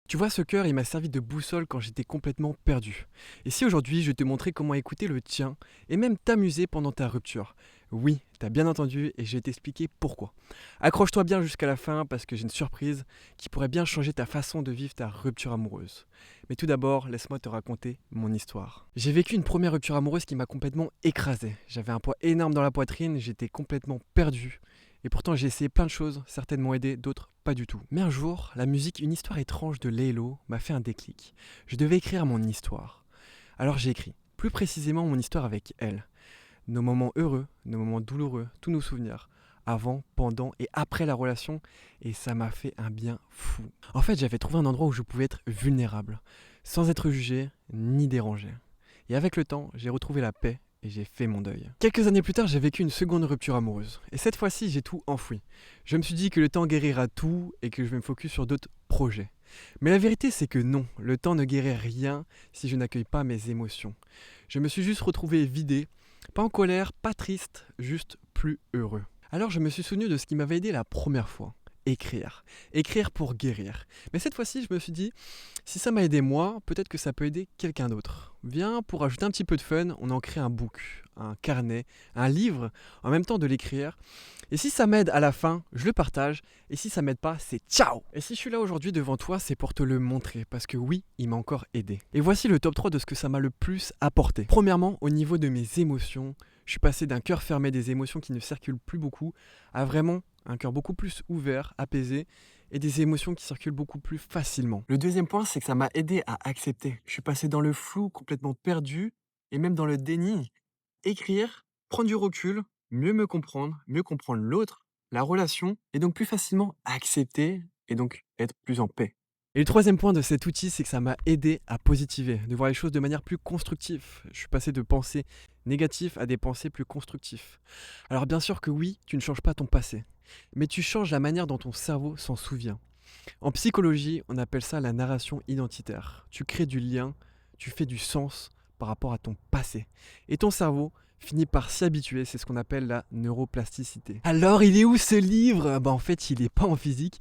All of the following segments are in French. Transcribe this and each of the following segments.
Tu vois, ce cœur, il m'a servi de boussole quand j'étais complètement perdu. Et si aujourd'hui, je te montrais comment écouter le tien et même t'amuser pendant ta rupture? Oui, t'as bien entendu et je vais t'expliquer pourquoi. Accroche-toi bien jusqu'à la fin parce que j'ai une surprise qui pourrait bien changer ta façon de vivre ta rupture amoureuse. Mais tout d'abord, laisse-moi te raconter mon histoire. J'ai vécu une première rupture amoureuse qui m'a complètement écrasé. J'avais un poids énorme dans la poitrine, j'étais complètement perdu. Et pourtant, j'ai essayé plein de choses, certaines m'ont aidé, d'autres pas du tout. Mais un jour, la musique Une histoire étrange de Laylo m'a fait un déclic. Je devais écrire mon histoire. Alors j'ai écrit, plus précisément mon histoire avec elle. Nos moments heureux, nos moments douloureux, tous nos souvenirs. Avant, pendant et après la relation. Et ça m'a fait un bien fou. En fait, j'avais trouvé un endroit où je pouvais être vulnérable, sans être jugé ni dérangé. Et avec le temps, j'ai retrouvé la paix et j'ai fait mon deuil. Quelques années plus tard, j'ai vécu une seconde rupture amoureuse. Et cette fois-ci, j'ai tout enfoui. Je me suis dit que le temps guérira tout et que je vais me focus sur d'autres projets. Mais la vérité, c'est que non, le temps ne guérit rien si je n'accueille pas mes émotions. Je me suis juste retrouvé vidé, pas en colère, pas triste, juste plus heureux. Alors je me suis souvenu de ce qui m'avait aidé la première fois. Écrire. Écrire pour guérir. Mais cette fois-ci, je me suis dit, si ça m'a aidé moi, peut-être que ça peut aider quelqu'un d'autre. Viens, pour ajouter un petit peu de fun, on en crée un book, un carnet, un livre, en même temps de l'écrire. Et si ça m'aide à la fin, je le partage. Et si ça m'aide pas, c'est ciao. Et si je suis là aujourd'hui devant toi, c'est pour te le montrer. Parce que oui, il m'a encore aidé. Et voici le top 3 de ce que ça m'a le plus apporté. Premièrement, au niveau de mes émotions, je suis passé d'un cœur fermé, des émotions qui ne circulent plus beaucoup, à vraiment un cœur beaucoup plus ouvert, apaisé, et des émotions qui circulent beaucoup plus facilement. Le deuxième point, c'est que ça m'a aidé à accepter. Je suis passé dans le flou, complètement perdu, et même dans le déni. Écrire, prendre du recul, mieux comprendre l'autre, la relation, et donc plus facilement accepter, et donc être plus en paix. Et le troisième point de cet outil, c'est que ça m'a aidé à positiver, de voir les choses de manière plus constructive. Je suis passé de pensées négatives à des pensées plus constructives. Alors bien sûr que oui, tu ne changes pas ton passé, mais tu changes la manière dont ton cerveau s'en souvient. En psychologie, on appelle ça la narration identitaire. Tu crées du lien, tu fais du sens par rapport à ton passé. Et ton cerveau finit par s'y habituer, c'est ce qu'on appelle la neuroplasticité. Alors, il est où ce livre? En fait, il n'est pas en physique,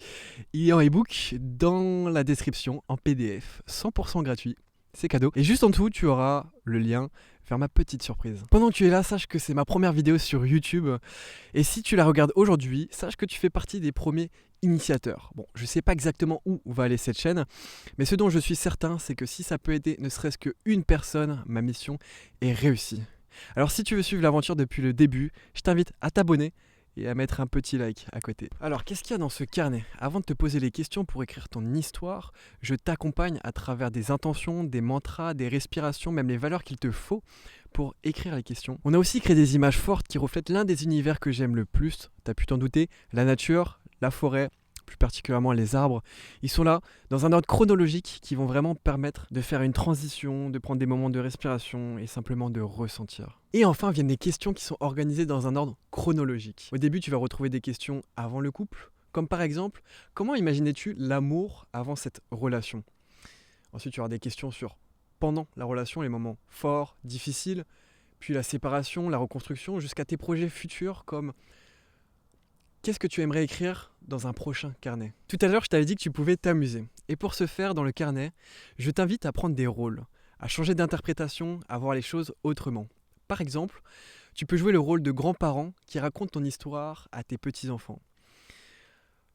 il est en e-book dans la description, en PDF, 100% gratuit. C'est cadeau. Et juste en dessous, tu auras le lien vers ma petite surprise. Pendant que tu es là, sache que c'est ma première vidéo sur YouTube. Et si tu la regardes aujourd'hui, sache que tu fais partie des premiers initiateurs. Bon, je ne sais pas exactement où va aller cette chaîne, mais ce dont je suis certain, c'est que si ça peut aider ne serait-ce qu'une personne, ma mission est réussie. Alors si tu veux suivre l'aventure depuis le début, je t'invite à t'abonner et à mettre un petit like à côté. Alors, qu'est-ce qu'il y a dans ce carnet? Avant de te poser les questions pour écrire ton histoire, je t'accompagne à travers des intentions, des mantras, des respirations, même les valeurs qu'il te faut pour écrire les questions. On a aussi créé des images fortes qui reflètent l'un des univers que j'aime le plus. T'as pu t'en douter, la nature, la forêt, plus particulièrement les arbres. Ils sont là dans un ordre chronologique qui vont vraiment permettre de faire une transition, de prendre des moments de respiration et simplement de ressentir. Et enfin viennent les questions qui sont organisées dans un ordre chronologique. Au début, tu vas retrouver des questions avant le couple, comme par exemple, comment imaginais-tu l'amour avant cette relation? Ensuite, tu auras des questions sur pendant la relation, les moments forts, difficiles, puis la séparation, la reconstruction, jusqu'à tes projets futurs comme qu'est-ce que tu aimerais écrire dans un prochain carnet? Tout à l'heure, je t'avais dit que tu pouvais t'amuser. Et pour ce faire, dans le carnet, je t'invite à prendre des rôles, à changer d'interprétation, à voir les choses autrement. Par exemple, tu peux jouer le rôle de grand-parent qui raconte ton histoire à tes petits-enfants.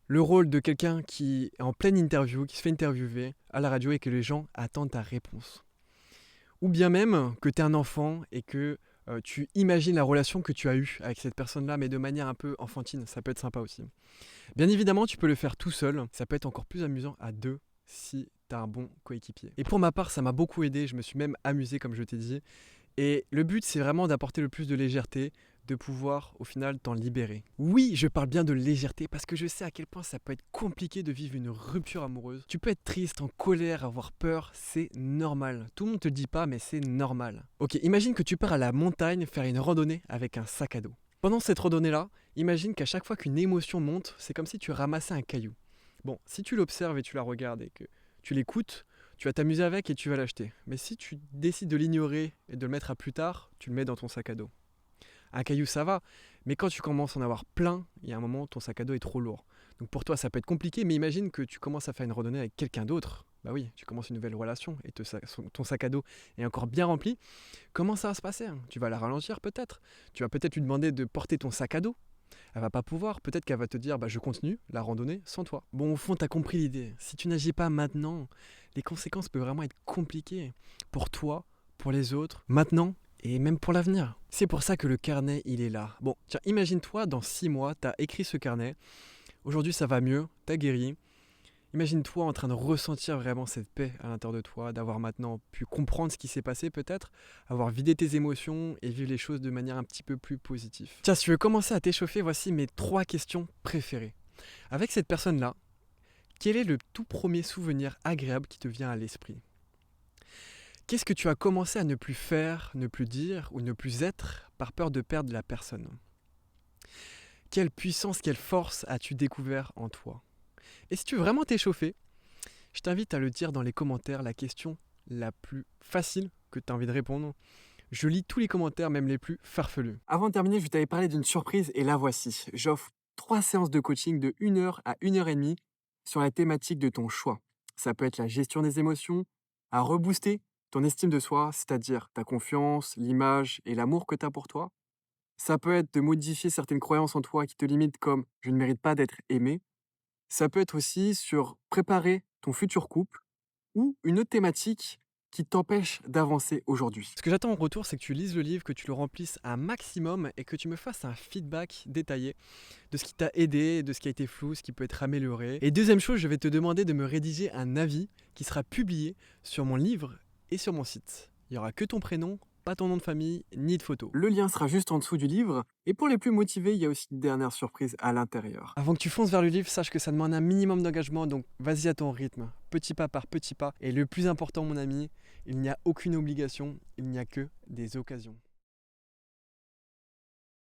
Le rôle de quelqu'un qui est en pleine interview, qui se fait interviewer à la radio et que les gens attendent ta réponse. Ou bien même que tu es un enfant et que tu imagines la relation que tu as eue avec cette personne-là, mais de manière un peu enfantine. Ça peut être sympa aussi. Bien évidemment, tu peux le faire tout seul. Ça peut être encore plus amusant à deux si tu as un bon coéquipier. Et pour ma part, ça m'a beaucoup aidé. Je me suis même amusé, comme je t'ai dit. Et le but, c'est vraiment d'apporter le plus de légèreté, de pouvoir au final t'en libérer. Oui, je parle bien de légèreté parce que je sais à quel point ça peut être compliqué de vivre une rupture amoureuse. Tu peux être triste, en colère, avoir peur, c'est normal. Tout le monde te le dit pas, mais c'est normal. Ok, imagine que tu pars à la montagne faire une randonnée avec un sac à dos. Pendant cette randonnée-là, imagine qu'à chaque fois qu'une émotion monte, c'est comme si tu ramassais un caillou. Bon, si tu l'observes et tu la regardes et que tu l'écoutes, tu vas t'amuser avec et tu vas l'acheter. Mais si tu décides de l'ignorer et de le mettre à plus tard, tu le mets dans ton sac à dos. Un caillou, ça va, mais quand tu commences à en avoir plein, il y a un moment où ton sac à dos est trop lourd. Donc pour toi, ça peut être compliqué, mais imagine que tu commences à faire une randonnée avec quelqu'un d'autre. Bah oui, tu commences une nouvelle relation et ton sac à dos est encore bien rempli. Comment ça va se passer, hein? Tu vas la ralentir peut-être. Tu vas peut-être lui demander de porter ton sac à dos. Elle va pas pouvoir. Peut-être qu'elle va te dire, bah je continue la randonnée sans toi. Bon, au fond, tu as compris l'idée. Si tu n'agis pas maintenant, les conséquences peuvent vraiment être compliquées pour toi, pour les autres, maintenant et même pour l'avenir. C'est pour ça que le carnet, il est là. Bon, tiens, imagine-toi, dans 6 mois, tu as écrit ce carnet. Aujourd'hui, ça va mieux, tu as guéri. Imagine-toi en train de ressentir vraiment cette paix à l'intérieur de toi, d'avoir maintenant pu comprendre ce qui s'est passé peut-être, avoir vidé tes émotions et vivre les choses de manière un petit peu plus positive. Tiens, si tu veux commencer à t'échauffer, voici mes 3 questions préférées. Avec cette personne-là, quel est le tout premier souvenir agréable qui te vient à l'esprit ? Qu'est-ce que tu as commencé à ne plus faire, ne plus dire ou ne plus être par peur de perdre la personne ? Quelle puissance, quelle force as-tu découvert en toi ? Et si tu veux vraiment t'échauffer, je t'invite à le dire dans les commentaires, la question la plus facile que tu as envie de répondre. Je lis tous les commentaires, même les plus farfelus. Avant de terminer, je t'avais parlé d'une surprise et la voici. J'offre 3 séances de coaching de 1 heure à 1 heure et demie sur la thématique de ton choix. Ça peut être la gestion des émotions, à rebooster ton estime de soi, c'est-à-dire ta confiance, l'image et l'amour que tu as pour toi. Ça peut être de modifier certaines croyances en toi qui te limitent comme « je ne mérite pas d'être aimé ». Ça peut être aussi sur préparer ton futur couple ou une autre thématique qui t'empêche d'avancer aujourd'hui. Ce que j'attends en retour, c'est que tu lises le livre, que tu le remplisses un maximum et que tu me fasses un feedback détaillé de ce qui t'a aidé, de ce qui a été flou, ce qui peut être amélioré. Et deuxième chose, je vais te demander de me rédiger un avis qui sera publié sur mon livre et sur mon site. Il n'y aura que ton prénom, pas ton nom de famille, ni de photo. Le lien sera juste en dessous du livre. Et pour les plus motivés, il y a aussi une dernière surprise à l'intérieur. Avant que tu fonces vers le livre, sache que ça demande un minimum d'engagement, donc vas-y à ton rythme, petit pas par petit pas. Et le plus important, mon ami, il n'y a aucune obligation, il n'y a que des occasions.